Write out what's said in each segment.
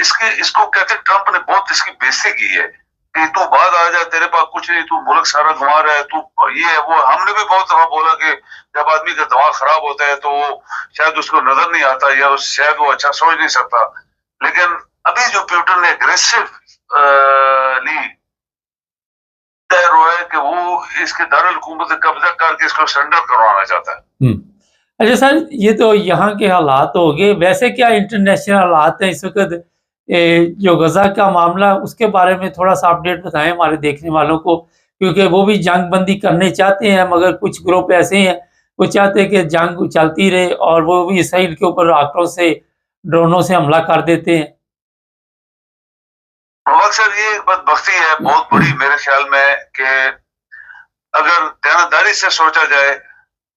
اس کو کہتے ہیں ٹرمپ نے بہت اس کی بےزتی کی ہے کہ تو بعد آ جا، تیرے پاس کچھ نہیں، تو ملک سارا گھما رہا ہے، تو یہ ہے وہ. ہم نے بھی بہت دفعہ بولا کہ جب آدمی کا دماغ خراب ہوتا ہے تو وہ شاید اس کو نظر نہیں آتا یا شاید وہ اچھا سوچ نہیں سکتا. لیکن ابھی جو پیوٹن نے اگریسو لی ہے کہ وہ اس کے دارالحکومت قبضہ کر کے اس کو سرنڈر کروانا چاہتا ہے. اچھا سر، یہ تو یہاں کے حالات ہو گئے، ویسے کیا انٹرنیشنل حالات ہیں اس وقت؟ جو غزہ کا معاملہ، اس کے بارے میں تھوڑا سا اپڈیٹ بتائیں ہمارے دیکھنے والوں کو، کیونکہ وہ بھی جنگ بندی کرنے چاہتے ہیں، مگر کچھ گروپ ایسے ہیں وہ چاہتے ہیں کہ جنگ چلتی رہے، اور وہ بھی اسرائیل کے اوپر راکٹوں سے، ڈرونوں سے حملہ کر دیتے ہیں. اکثر یہ ایک بدبختی ہے بہت بڑی میرے خیال میں کہ اگر دیانتداری سے سوچا جائے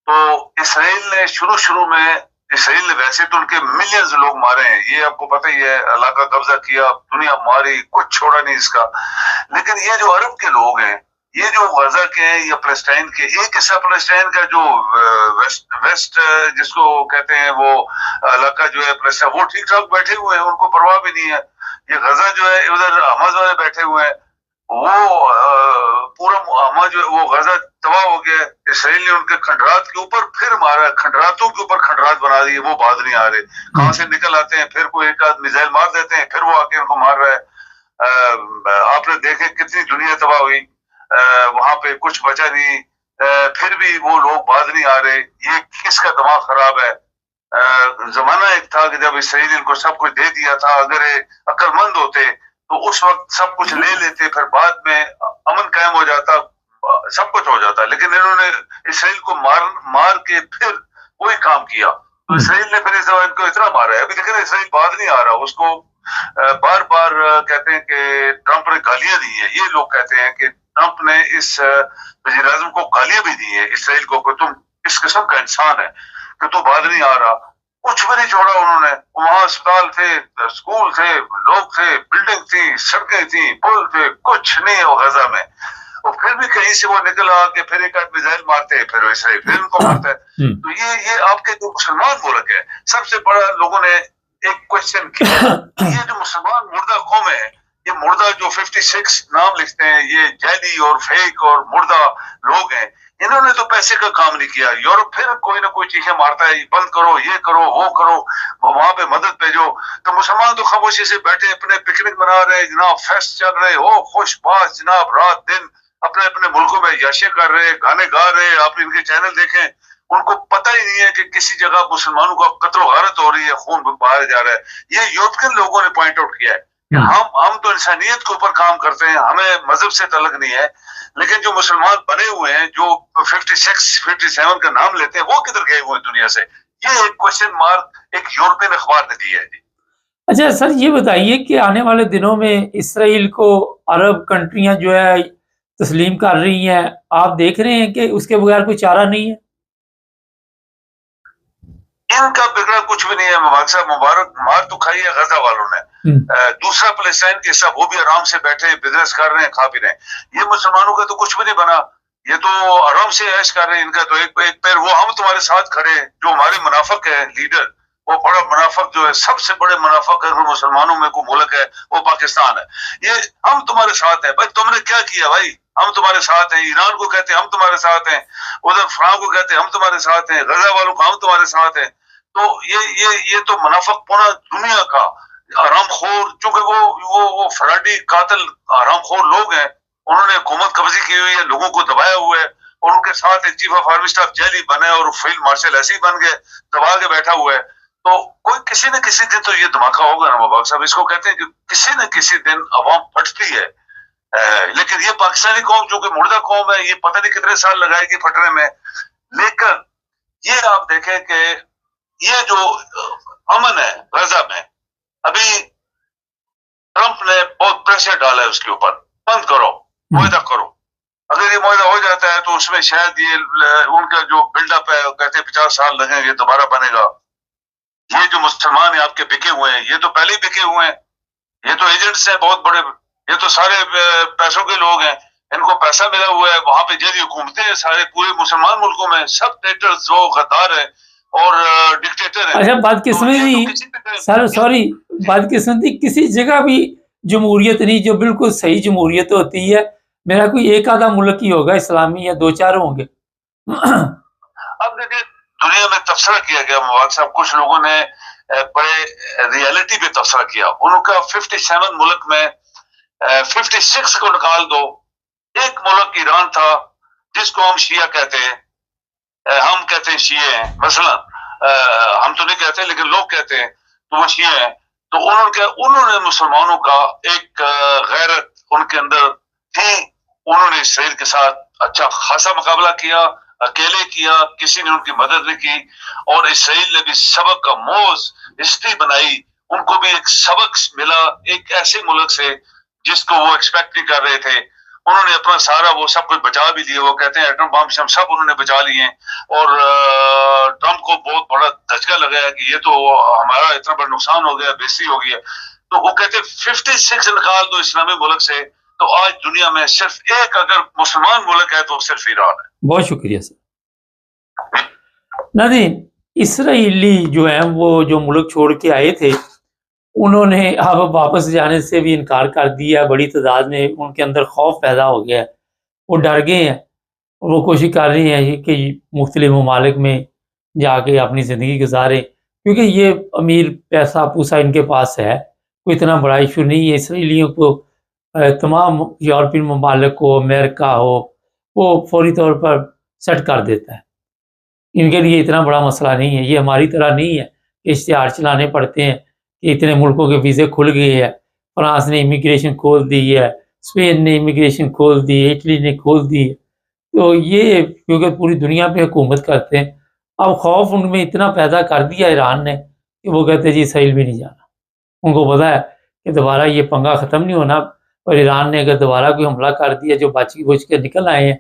تو اسرائیل نے شروع میں اسرائیل نے ویسے تو ان کے ملینز لوگ مارے ہیں، یہ آپ کو پتہ ہی ہے، علاقہ قبضہ کیا، دنیا ماری، کچھ چھوڑا نہیں اس کا. لیکن یہ جو عرب کے لوگ ہیں، یہ جو غزہ کے ہیں یا فلسطین کے، ایک حصہ فلسطین کا جو ویسٹ جس کو کہتے ہیں وہ علاقہ جو ہے فلسطین، وہ ٹھیک ٹھاک بیٹھے ہوئے ہیں، ان کو پرواہ بھی نہیں ہے. یہ غزہ جو ہے ادھر حماس والے بیٹھے ہوئے ہیں، وہ پورا حماس جو ہے وہ غزہ تباہ ہو گیا. اسرائیل نے ان کے کھنڈرات کے اوپر پھر مارا، کھنڈراتوں کے اوپر کھنڈرات بنا دیے، وہ بعد نہیں آ رہے، کہاں سے نکل آتے ہیں، پھر کوئی ایک آدھ میزائل مار دیتے ہیں، پھر وہ آ کے ان کو مار رہا ہے. آپ نے دیکھے کتنی دنیا تباہ ہوئی، وہاں پہ کچھ بچا نہیں، پھر بھی وہ لوگ بعد نہیں آ رہے. یہ کس کا دماغ خراب ہے؟ زمانہ ایک تھا کہ جب اسرائیل ان کو سب کچھ دے دیا تھا، اگر عقل مند ہوتے تو اس وقت سب کچھ لے لیتے، پھر بعد میں امن قائم ہو جاتا، سب کچھ ہو جاتا. لیکن انہوں نے اسرائیل کو مار کے پھر وہی کام کیا. تو اسرائیل نے پھر اس ان کو اتنا مارا ہے ابھی، لیکن اسرائیل بعد نہیں آ رہا. اس کو بار بار کہتے ہیں کہ ٹرمپ نے گالیاں دی ہیں. یہ لوگ کہتے ہیں کہ ٹرمپ نے اس وزیر اعظم کو گالیاں بھی دی ہیں اسرائیل کو کہ تم اس قسم کا انسان ہے کہ تو بعد نہیں آ رہا. کچھ بھی نہیں چھوڑا انہوں نے. وہاں اسپتال تھے، اسکول تھے، لوگ تھے، بلڈنگ تھی، سڑکیں تھیں، پل تھے، کچھ نہیں ہو غزہ میں. اور پھر بھی کہیں سے وہ نکل آ کے پھر ایک آدھ میزائل مارتے، پھر اسرائیل پھر ان کو مارتا ہے. تو یہ آپ کے جو مسلمان ملک ہے، سب سے بڑا لوگوں نے ایک کوشچن کیا، یہ جو مسلمان مردہ قوم ہے، یہ مردہ جو 56 نام لکھتے ہیں، یہ جعلی اور فیک اور مردہ لوگ ہیں، انہوں نے تو پیسے کا کام نہیں کیا. یورپ پھر کوئی نہ کوئی چیزیں مارتا ہے، بند کرو، یہ کرو، وہ کرو، وہاں پہ مدد بھیجو. تو مسلمان تو خاموشی سے بیٹھے اپنے پکنک منا رہے، جناب فیسٹ چل رہے ہو، خوش باش جناب، رات دن اپنے اپنے ملکوں میں یاشے کر رہے، گانے گا رہے. آپ ان کے چینل دیکھیں، ان کو پتہ ہی نہیں ہے کہ کسی جگہ مسلمانوں کا قتل و غارت ہو رہی ہے، خون بہایا جا رہا ہے. یہ یورپین لوگوں نے پوائنٹ آؤٹ کیا ہے کہ ہم تو انسانیت کے اوپر کام کرتے ہیں، ہمیں مذہب سے تعلق نہیں ہے. لیکن جو مسلمان بنے ہوئے ہیں، جو 56 57 کا نام لیتے ہیں، وہ کدھر گئے ہوئے دنیا سے؟ یہ ایک کوشچن مارک ایک یورپین اخبار نے دی ہے. جی اچھا سر، یہ بتائیے کہ آنے والے دنوں میں اسرائیل کو عرب کنٹریاں جو ہے تسلیم کر رہی ہیں، آپ دیکھ رہے ہیں کہ اس کے بغیر کوئی چارہ نہیں ہے؟ ان کا بگڑا کچھ بھی نہیں ہے. مبارک صاحب، مبارک مار تو کھائی ہے غزہ والوں نے. دوسرا فلسطین کے سب وہ بھی آرام سے بیٹھے بزنس کر رہے ہیں، کھا پی رہے ہیں. یہ مسلمانوں کا تو کچھ بھی نہیں بنا، یہ تو آرام سے عیش کر رہے ہیں. ان کا تو ایک پیر وہ ہم تمہارے ساتھ کھڑے ہیں. جو ہمارے منافق ہے لیڈر، وہ بڑا منافق جو ہے، سب سے بڑے منافق اگر مسلمانوں میں کوئی ملک ہے وہ پاکستان ہے. یہ ہم تمہارے ساتھ ہیں. بھائی تم نے کیا کیا؟ بھائی ہم تمہارے ساتھ ہیں. ایران کو کہتے ہیں ہم تمہارے ساتھ ہیں، ادھر فرانس کو کہتے ہیں ہم تمہارے ساتھ ہیں، غزہ والوں کو ہم تمہارے ساتھ ہیں. تو یہ تو منافق پونا دنیا کا حرام خور، چونکہ وہ فراڈی قاتل حرام خور لوگ ہیں. انہوں نے حکومت قبضی کی ہوئی ہے، لوگوں کو دبایا ہوا ہے، اور ان کے ساتھ ایک chief of army staff jelly بنے اور فیلڈ مارشل ایسے ہی بن گئے، دبا کے بیٹھا ہوا ہے. تو کوئی کسی نہ کسی دن تو یہ دھماکہ ہوگا نا مبارک صاحب. اس کو کہتے ہیں کہ کسی نہ کسی دن عوام پھٹتی ہے. لیکن یہ پاکستانی قوم جو کہ مردہ قوم ہے، یہ پتہ نہیں کتنے سال لگائے گی پھٹنے میں. لیکن یہ آپ دیکھیں کہ یہ جو امن ہے غزہ میں، ابھی ٹرمپ نے بہت پریشر ڈالا ہے اس کے اوپر، بند کرو، معاہدہ کرو. اگر یہ معاہدہ ہو جاتا ہے تو اس میں شاید یہ ان کا جو بلڈ اپ ہے، کہتے ہیں 50 سال لگیں گے، دوبارہ بنے گا. یہ جو مسلمان ہیں آپ کے بکے ہوئے ہیں، یہ تو پہلے ہی بکے ہوئے ہیں. یہ تو ایجنٹس ہیں بہت بڑے، یہ تو سارے پیسوں کے لوگ ہیں. ان کو پیسہ ملا ہوا ہے، وہاں پہ جیلی حکومتیں ہیں سارے پورے مسلمان ملکوں میں، سب ٹریٹرز وہ غدار ہیں. اور ڈکٹیٹر ہیں. اچھا بدقسمتی سر سوری بدقسمتی کسی جگہ بھی جمہوریت نہیں جو بالکل صحیح جمہوریت ہوتی ہے. میرا کوئی ایک آدھا ملک ہی ہوگا اسلامی یا دو چار ہوں گے. اب دیکھیں دنیا میں تبصرہ کیا گیا مبارک صاحب, کچھ لوگوں نے بڑے ریئلٹی پہ تبصرہ کیا. انہوں کا 57 ملک میں 56 کو نکال دو. ایک ملک ایران تھا جس کو ہم شیعہ کہتے ہیں, ہم کہتے ہیں شیعہ ہیں, مثلا ہم تو نہیں کہتے لیکن لوگ کہتے ہیں تو وہ شیعہ ہیں. تو انہوں نے مسلمانوں کا ایک غیرت ان کے اندر تھی. انہوں نے اسرائیل کے ساتھ اچھا خاصا مقابلہ کیا, اکیلے کیا, کسی نے ان کی مدد نہیں کی. اور اسرائیل نے بھی سبق کا موز ہسٹری بنائی. ان کو بھی ایک سبق ملا ایک ایسے ملک سے جس کو وہ ایکسپیکٹ نہیں کر رہے تھے. انہوں نے اپنا سارا وہ سب کچھ بچا بھی لیا. وہ کہتے ہیں ایٹم بم شم سب انہوں نے بچا لیے ہیں. اور ٹرمپ کو بہت بڑا دھچکا لگا ہے کہ یہ تو ہمارا اتنا بڑا نقصان ہو گیا, بےزتی ہو گئی ہے. تو وہ کہتے ہیں 56 نکال دو اسلامی ملک سے تو آج دنیا میں صرف ایک اگر مسلمان ملک ہے تو صرف ایران ہے. بہت شکریہ سر. ناظرین اسرائیلی جو ہیں وہ جو ملک چھوڑ کے آئے تھے انہوں نے اب واپس جانے سے بھی انکار کر دیا. بڑی تعداد میں ان کے اندر خوف پیدا ہو گیا ہے, وہ ڈر گئے ہیں. وہ کوشش کر رہی ہیں کہ مختلف ممالک میں جا کے اپنی زندگی گزاریں کیونکہ یہ امیر پیسہ پوسا ان کے پاس ہے. کوئی اتنا بڑا ایشو نہیں ہے. اسرائیلیوں کو تمام یورپین ممالک کو امریکہ ہو وہ فوری طور پر سیٹ کر دیتا ہے. ان کے لیے اتنا بڑا مسئلہ نہیں ہے. یہ ہماری طرح نہیں ہے کہ اشتہار چلانے پڑتے ہیں کہ اتنے ملکوں کے ویزے کھل گئے ہیں. فرانس نے امیگریشن کھول دی ہے, اسپین نے امیگریشن کھول دی ہے, اٹلی نے کھول دی ہے. تو یہ کیونکہ پوری دنیا پہ حکومت کرتے ہیں اب خوف ان میں اتنا پیدا کر دیا ایران نے کہ وہ کہتے ہیں جی اسرائیل بھی نہیں جانا. ان کو پتا ہے کہ دوبارہ یہ پنگا ختم نہیں ہونا, اور ایران نے اگر دوبارہ کوئی حملہ کر دیا جو بچ کے نکل آئے ہیں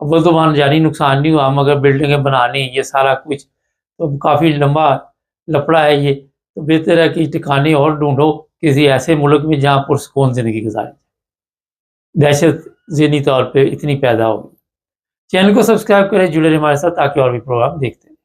اول تو وہاں جانی نقصان نہیں ہوا, مگر بلڈنگیں بنانی یہ سارا کچھ تو کافی لمبا لپڑا ہے. یہ تو بہتر ہے کہ ٹھکانے اور ڈھونڈو کسی ایسے ملک میں جہاں پرسکون زندگی گزارے. دہشت ذہنی طور پہ اتنی پیدا ہوگی. چینل کو سبسکرائب کریں, جڑے رہیں ہمارے ساتھ تاکہ اور بھی پروگرام دیکھتے ہیں.